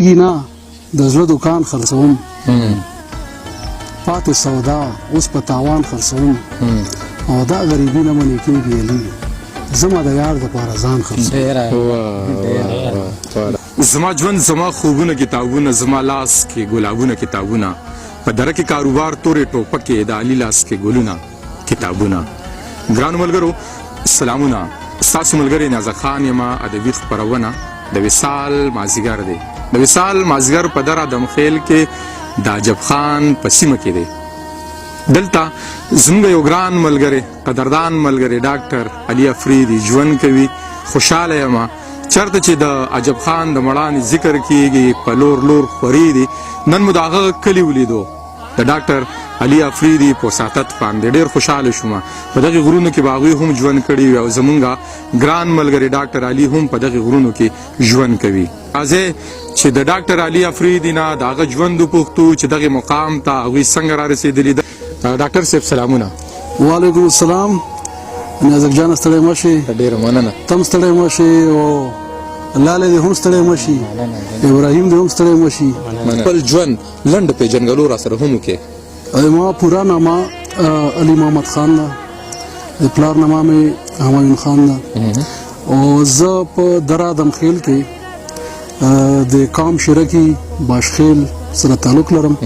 نه د زړه دکان خرڅوم پاتې سودا اوس په تاوان خرڅوم او دا غریبي نه منې کېږي علي زما د یار دپاره ځان خرڅوم زما ژوند زما خوبونه کتابونه زما لاس کې ګلابونه کتابونه په دره کې کاروبار تورې ټوپکې د علي لاس کې ګلونه کتابونه ګرانو ملګرو سلامونه ستاسو ملګری نیازه خان یمه ادبي خپرونه د وصال مازدیګر دی د وصال مازدیګر په دره دمخیل کې د عجب خان په سیمه کې دی دلته زموږ یو ګران ملګری قدردان ملګری ډاکټر علي افریدي ژوند کوي خوشحاله یم چېرته چې د عجب خان د مړانې ذکر کیږي په لور خوري دي نن مو د هغه کلي ولیدو د ډاکټر علي افریدي په ساتت باندې ډېر خوشحاله شوم په دغې غرونو کې به هغوی هم ژوند کړي وي او زمونږ ګران ملګری ډاکټر علي هم په دغې غرونو کې ژوند کوي راځئ چې د ډاکټر علي افریدي نه د هغه ژوند وپوښتو چې دغې مقام ته هغوی څنګه را رسېدلي ده ډاکټر صاحب سلامونه وعلیکم السلام نیازک جان ستړی مه شي ډېره مننه تم ستړی مه شي او لالی دې هم ستړی مه شي ابراهیم دې هم ستړی مه شي خپل ژوند لنډ پېژنګلو را سره هم وکړې ما پورا نامه علي محمد خان ده د پلار نامه مې همایون خان ده او زه په دره دمخیل کې د قام شرکي باشخیل سره تعلق لرم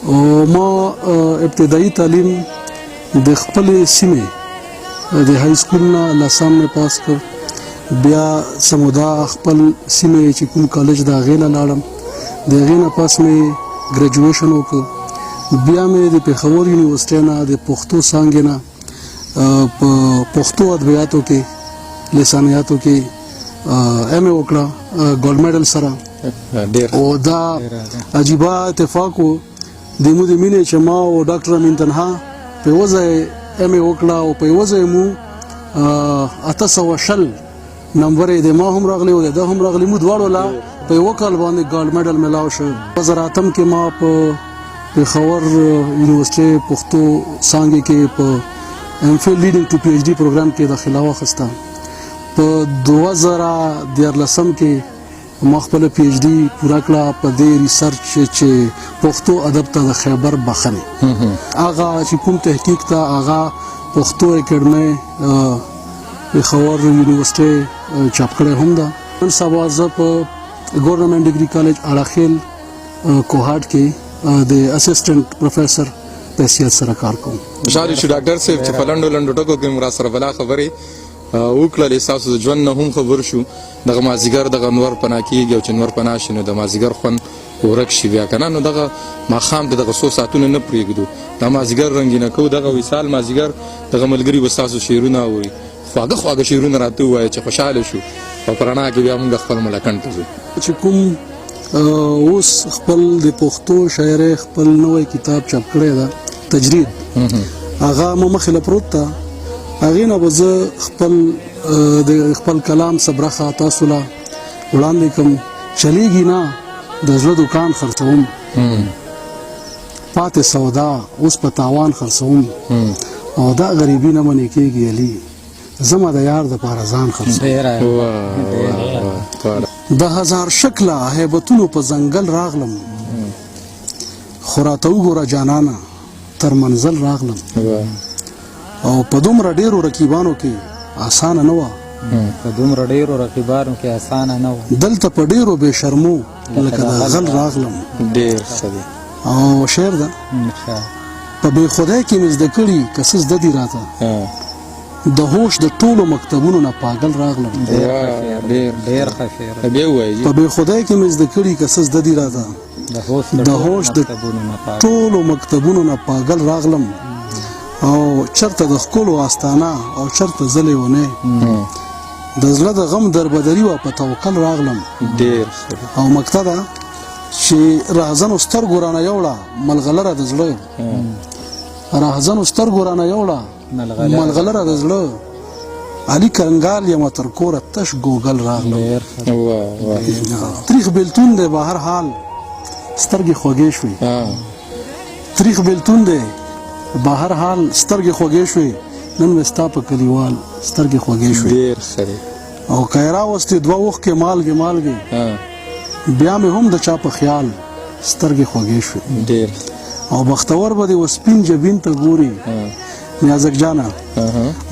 او ما ابتدایي تعلیم د خپلې سیمې د های سکول نه لسم مې پاس کړ بیا سمودا خپل سیمې چې کوم کالج د هغې نه لاړم د هغې نه پاس مې ګریجویشن وکړ بیا مې د پېښور یونیورسټۍ نه د پښتو څانګې نه په پښتو ادبیاتو کې لسانیاتو کې ایم اے وکړه ګولډ میډل سره او دا عجیبه اتفاق و د مو د مینې چې ما او ډاکټر امین تنها په یوه ځای ایم اے وکړه او په یوه ځای مو 820 نمبر یې د ما هم راغلی او د ده هم راغلی مو دواړو لا په یوه کال باندې ګولډ میډل میلاو شو 2008 کې ما په پېښور یونیورسټۍ پښتو څانګې کې په ایم فل لیډینګ ټو پی ایچ ډي پروګرام کې داخله واخیسته په 2014 کې ما خپله پی ایچ ډي پوره کړه په دې ریسرچ چې پښتو ادب ته د خیبر بخنې هغه چې کوم تحقیق ته هغه پښتو اکیډمۍ پېښور یونیورسټۍ چاپ کړی هم ده نن سبا زه په ګورنمنټ ډګري کالج اړخیل کوهاټ کې د اسسټنټ پروفیسر په حیثیت سره کار کوم خوشحاله شو ډاکټر صاحب چې په لنډو ټکو کې مو را سره بلا خبرې وکړلې ستاسو د ژوند نه هم خبر شو دغه مازدیګر دغه نور پناه کېږي او چې نور پناه شي نو د مازدیګر خوند ورک شي بیا که نه نو دغه ماښام د دغه څو ساعتونه نه پرېږدو دا مازدیګر رنګینه کوو دغه وصال مازدیګر دغه ملګري به ستاسو شعرونه اوري خواږه شعرونه راته ووایه چې خوشحاله شو او په رڼا کې بیا موږ خپل ملکنډ ته ځو چې کوم اوس خپل د پښتو شاعرۍ خپل نوی کتاب چاپ کړی ده تجرید هغه مو مخې له پروت ده هغې نه به زه خپل کلام څه برخه تاسو له وړاندې کړم چلیږي نه د زړه دکان خرڅوم پاتې سودا اوس په تاوان خرڅوم او دا غریبي نه منې کېږي علي زما د یار دپاره ځان خرڅوم د هزار شکله هیبتونو په ځنګل راغلم خو راته وګوره جانانه تر منزل راغلم او په دومره ډېرو رقیبانو کې اسانه نه وه دلته په ډېرو بې شرمو لکه د غل راغلم او شعر ده په بې خدای کې مې زده کړي که څه زده دي راته د هوش د ټولو مکتبونو نه پاگل راغلم په بې خدای کې مې زده کړي که څه زده دي راته د هوش د ټولو مکتبونو نه پاگل راغلم او چرته د ښکلو آستانه او چرته زه لیونی د زړه د غم دربدري وه په توکل راغلم او مکته ده چې راهزنو سترګو رانه یوړه ملغلره د زړه راهزنو سترګو رانه یوړه ملغلره د زړه علي کرنګال یم تر کوره تش ګوګل راغلم تریخ بېلتون دی بهر حال سترګې خوږې شوې تریخ بېلتون دی بهر حال سترګې خوږې شوې نن مې ستا په کلیوال سترګې خوږې شوې او که یې راوستې دوه اوښکې مالګې بیا مې هم د چا په خیال سترګې خوږې شوې ډېر او بختور به دې وسپین جبین ته ګوري نیازک جانه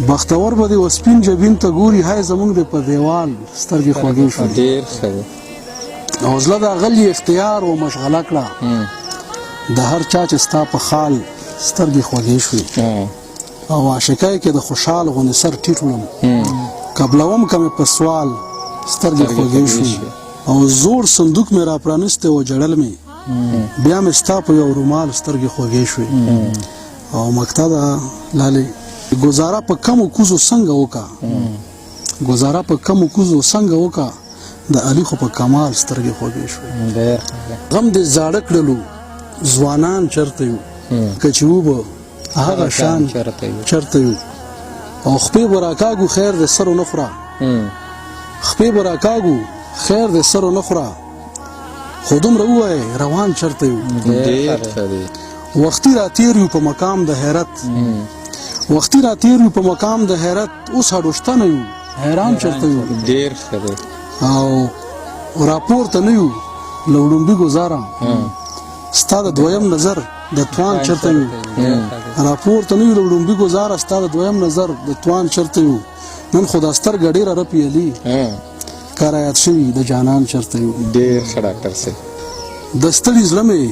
بختور به دې وسپین جبین ته ګوري هاي زمونږ د په دیوال سترګې خوږې شوې ډېر ښه دی او زړه د غلی اختیار و مشغله کړه د هر چا چې ستا په خال سترګې خوږې شوې او عاشقۍ کې د خوشحال غوندې سر ټیټ وړم قبلوم که مې په سوال سترګې خوږې شوې او زوړ صندوق مې را پرانستی و جړل مې بیا مې ستا په یو رومال سترګې خوږې شوې او مقطع ده لالې ګزاره په کمو کوزو څنګه وکړه ګزاره په کمو کوزو څنګه وکړه د علي خو په کمال سترګې خوږې شوې غم دې زاړه کړلو ځوانان چرته یو که چې وبه هغه شان چرته یو او خپې به راکاږو خیر د سر و نه خوره خپې به راکاږو خیر د سر و نه خوره خو دومره ووایې روان چرته یو وختي را تیر یو په مقام د حیرت وختي را تیر یو په مقام د حیرت اوس هډوشته نه یو حیران چرته یو ډېر ښه دی او راپورته نه یو له وړومبي ګزاره ستا د دویم نظر د توان چرته یو راپورته نه یو له وړومبي ګزاره ستا د دویم نظر د توان چرته یو نن خو دا سترګه ډېره رپیلي کارایات شوي د جانان چرته یو ډېر ښه ډاکټر صاحب د ستړي زړه مې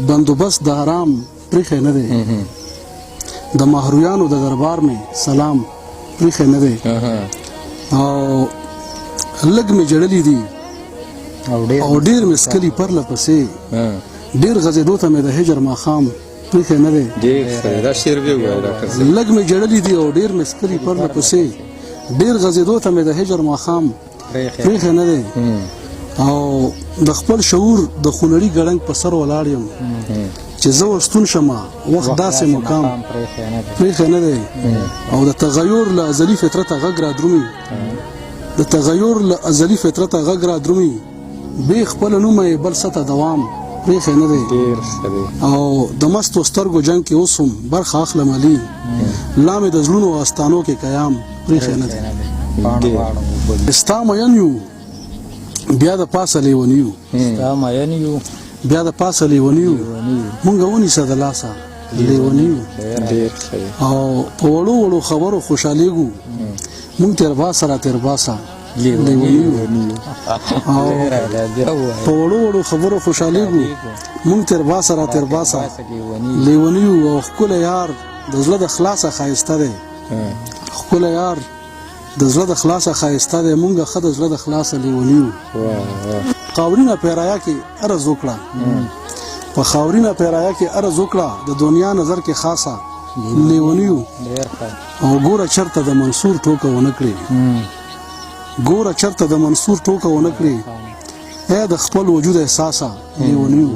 بندوبست د آرام پریښی نه دی د مهرویانو د دربار مې سلام پریښی نه دی او لږ مې جړلي دي او ډېر مې څکلي پرله پسې ډېر غځېدو ته مې د هجر ماښام پریښی نه دی دا شعر بیا ووایه ډاکټر صاحب لږ مې جړلي دي او ډېر مې څکلي پرله پسې ډېر غځېدو ته مې د هجر ماښام پریښی نه دی او د خپل شعور د خونړي ګړنګ په سر ولاړ یم چې زه ورستون شمه وخت داسې مقام پریښی نه دی او د تغیر له ازلي فطرته غږ را درومي د تغیر له ازلي فطرته غږ را درومي بې خپله نومه یې بل څه ته دوام پریښی نه دی او د مستو سترګو جنګ کې اوس هم برخه اخلم علي لا مې د زړونو آستانو کې قیام پریښی نه دی ستا مین یو بیا د پاسه لیونیو بیا د پاسه لیونیو مونږ ونیسه د لاسه لیونیو او په وړو وړو خبرو خوشحالیږو مونږ تیر باسه را تیر باسه لیونیو او په وړو وړو خبرو خوشحالیږو مونږ تیر باسه را تیر باسه لیونیو او ښکلی یار د زړه د خلاصه ښایسته دی ښکلی یار د زړه د خلاصه ښایسته دی مونږه ښه د زړه د خلاصه لیونیو خاورینه پیرايه کې عرض وکړه په خاورینه پیرايه کې عرض وکړه د دنیا نظر کې خاصه لیونیو او ګوره چرته د منصور ټوکه ونه کړي ګوره چرته د منصور ټوکه ونه کړي ای د خپل وجود احساسه لیونیو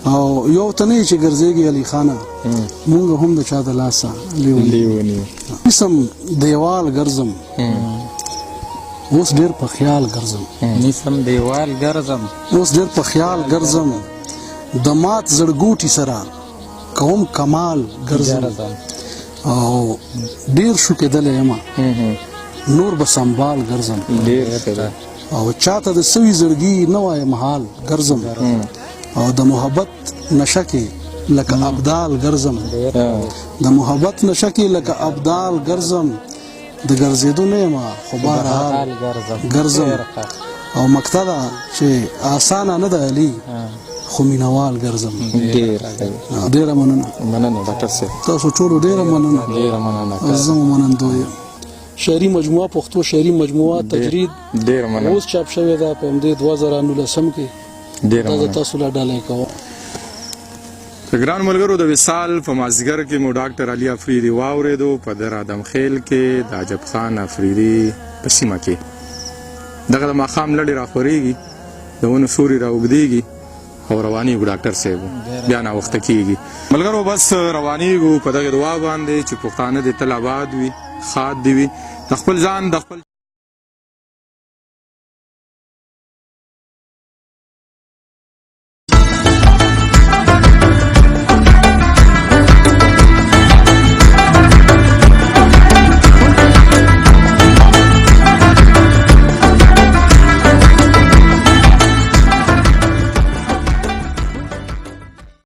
او یو ته نه چې ګرځېږي علي خانه مونږ هم د چا د لاسه لیونیو اسم دیوال ګرځم اوس ډېر په خیال ګرځم اوس ډېر په خیال ګرځم د مات زړګوټي سره کوم کمال ګرځم او ډېر شو کېدلی یم نور به سنبال ګرځم او چاته د سوي زړګي نه وایم حال ګرځم او د محبت نشه کې لکه ابدال ګرځم د محبت نشه کې لکه ابدال ګرځم د ګرځېدو نه یم خو بهرحال ګرځم او مقطع ده چې اسانه نه ده علي خو مینوال ګرځم ډېره مننه ډاکټر صاحب تاسو ټولو ډېره مننه زه مو منندوی یم شعري مجموعه پښتو شعري مجموعه تجرید اوس چاپ شوې ده په همدې 2019 کې دا تاسو له ډالۍ کوم ګران ملګرو د وصال په مازدیګر کې مو ډاکټر علي افریدي واورېدو په در ادم خیل کې د عجب خان افریدي په سیمه کې دغه د ماښام لړې راخورېږي د ونو سوري راوږدېږي او روانېږو ډاکټر صاحب بیا ناوخته کېږي ملګرو بس روانېږو په دغې دعا باندې چې پښتانه دې تل آباد وي ښاد دې وي د خپل ځان د خپل